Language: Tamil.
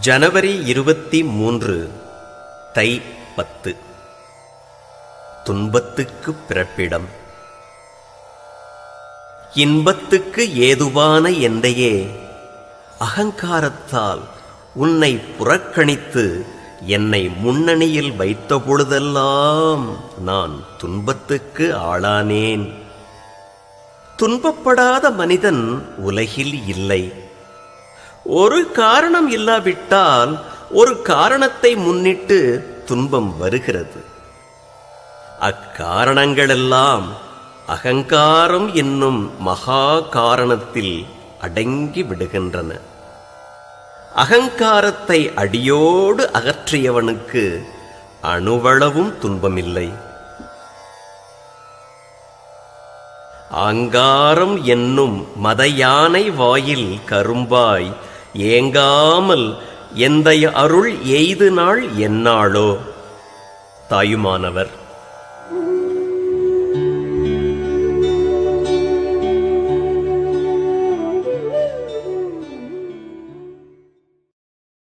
ஜனவரி 23 தை 10. துன்பத்துக்குப் பிறப்பிடம். இன்பத்துக்கு ஏதுவான எந்தையே, அகங்காரத்தால் உன்னை புறக்கணித்து என்னை முன்னணியில் வைத்த பொழுதெல்லாம் நான் துன்பத்துக்கு ஆளானேன். துன்பப்படாத மனிதன் உலகில் இல்லை. ஒரு காரணம் இல்லாவிட்டால் ஒரு காரணத்தை முன்னிட்டு துன்பம் வருகிறது. அக்காரணங்களெல்லாம் அகங்காரம் என்னும் மகா காரணத்தில் அடங்கி விடுகின்றன. அகங்காரத்தை அடியோடு அகற்றியவனுக்கு அணுவளவும் துன்பமில்லை. ஆங்காரம் என்னும் மத யானை வாயில் கரும்பாய் ஏங்காமல் எந்தை அருள் எய்து நாள் எந்நாளோ. தாயுமானவர்.